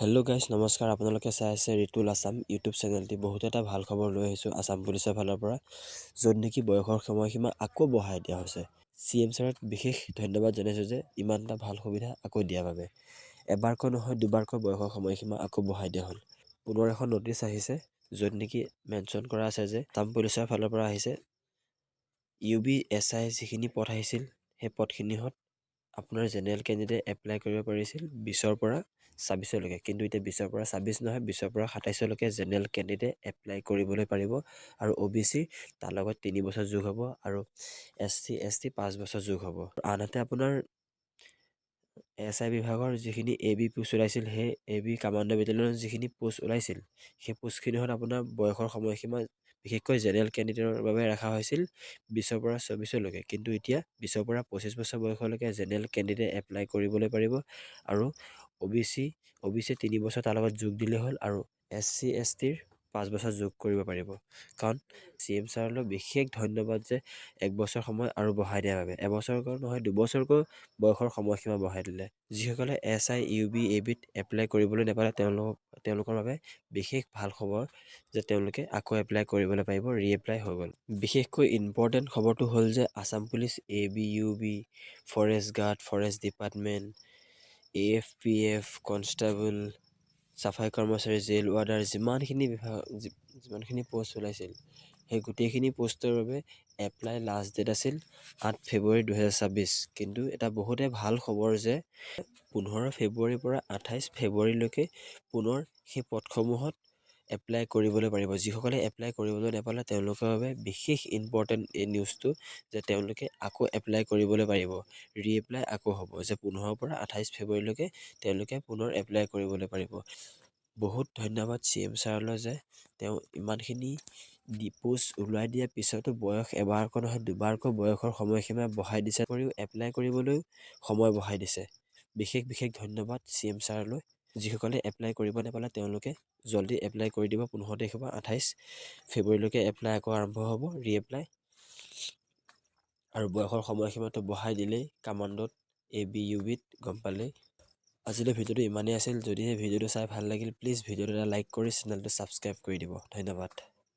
Hello' guys নমস্কাৰ। আপোনালোকে চাই আছে ৰিতুল আছাম ইউটিউব চেনেলটি। বহুত এটা ভাল খবৰ লৈ আহিছোঁ আছাম পুলিচৰ ফালৰ পৰা, য'ত নেকি বয়সৰ সময়সীমা আকৌ বঢ়াই দিয়া হৈছে। CM ছাৰক বিশেষ ধন্যবাদ জনাইছোঁ যে ইমান এটা ভাল সুবিধা আকৌ দিয়াৰ বাবে। এবাৰকৈ নহয় দুবাৰকৈ বয়সৰ সময়সীমা আকৌ বঢ়াই দিয়া হ'ল। পুনৰ এখন নটিচ আহিছে য'ত নেকি মেনশ্যন কৰা আছে যে আছাম পুলিচৰ ফালৰ পৰা আহিছে UB SI যিখিনি পদ আহিছিল সেই পদখিনিত আপোনাৰ জেনেৰেল কেণ্ডিডেট এপ্লাই কৰিব পাৰিছিল 20ৰ পৰা 26লৈকে, কিন্তু এতিয়া 20ৰ পৰা 26 নহয় 20ৰ পৰা 27লৈকে জেনেৰেল কেণ্ডিডেট এপ্লাই কৰিবলৈ পাৰিব। আৰু OBC তাৰ লগত 3 বছৰ যোগ হ'ব আৰু SC ST 5 বছৰ যোগ হ'ব। আনহাতে আপোনাৰ SI বিভাগৰ যিখিনি AB পোষ্ট ওলাইছিল, সেই AB কামাণ্ডো বেটেলিয়নৰ যিখিনি পোষ্ট ওলাইছিল, সেই পোষ্টখিনিত আপোনাৰ বয়সৰ সময়সীমা বিশেষকৈ জেনেৰেল কেণ্ডিডেটৰ বাবে ৰখা হৈছিল 20ৰ পৰা 24লৈকে, কিন্তু এতিয়া 20ৰ পৰা 25 বছৰ বয়সলৈকে জেনেৰেল কেণ্ডিডেট এপ্লাই কৰিবলৈ পাৰিব। আৰু OBC 3 বছৰ তাৰ লগত যোগ দিলেই হ'ল আৰু SC STৰ 5 বছৰ যোগ কৰিব পাৰিব। কাৰণ CM ছাৰলৈ বিশেষ ধন্যবাদ যে 1 বছৰ সময় আৰু বঢ়াই দিয়াৰ বাবে। এবছৰকৈ নহয় 2 বছৰকৈ বয়সৰ সময়সীমা বঢ়াই দিলে। যিসকলে SI UB ABত এপ্লাই কৰিবলৈ নাপালে তেওঁলোকৰ বাবে বিশেষ ভাল খবৰ যে তেওঁলোকে আকৌ এপ্লাই কৰিবলৈ পাৰিব, ৰিএপ্লাই হৈ গ'ল। বিশেষকৈ ইম্পৰ্টেণ্ট খবৰটো হ'ল যে Assam police AB UB forest guard, forest department, AFPF, constable, চাফাই কৰ্মচাৰী, জেইল ৱাৰ্ডাৰ, যিমানখিনি পষ্ট ওলাইছিল সেই গোটেইখিনি পষ্টৰ বাবে এপ্লাই লাষ্ট ডেট আছিল 8 ফেব্ৰুৱাৰী 2026। কিন্তু এটা বহুতে ভাল খবৰ যে 15 ফেব্ৰুৱাৰীৰ পৰা 28 ফেব্ৰুৱাৰীলৈকে পুনৰ সেই পদসমূহত এপ্লাই কৰিবলৈ পাৰিব। যিসকলে এপ্লাই কৰিবলৈ নাপালে তেওঁলোকৰ বাবে বিশেষ ইম্পৰ্টেণ্ট এই নিউজটো যে তেওঁলোকে আকৌ এপ্লাই কৰিবলৈ পাৰিব, ৰিএপ্লাই আকৌ হ'ব, যে 15ৰ পৰা 28 ফেব্ৰুৱাৰীলৈকে তেওঁলোকে পুনৰ এপ্লাই কৰিবলৈ পাৰিব। বহুত ধন্যবাদ CM ছাৰলৈ যে তেওঁ ইমানখিনি পোষ্ট ওলাই দিয়াৰ পিছতো বয়স এবাৰকৈ নহয় দুবাৰকৈ বয়সৰ সময়সীমা বঢ়াই দিছে, কৰিও এপ্লাই কৰিবলৈ সময় বঢ়াই দিছে। বিশেষ ধন্যবাদ CM ছাৰলৈ। যিসকলে এপ্লাই কৰিব নাপালে তেওঁলোকে জল্দি এপ্লাই কৰি দিব। 15 তাৰিখৰ পৰা 28 ফেব্ৰুৱাৰীলৈকে এপ্লাই আকৌ আৰম্ভ হ'ব, ৰিএপ্লাই। আৰু বয়সৰ সময়সীমাটো বঢ়াই দিলেই কামাণ্ডত AB UBত গম পালেই। আজিলৈ ভিডিঅ'টো ইমানেই আছিল। যদিহে ভিডিঅ'টো চাই ভাল লাগিল প্লিজ ভিডিঅ'টো এটা লাইক কৰি চেনেলটো ছাবস্ক্ৰাইব কৰি দিব। ধন্যবাদ।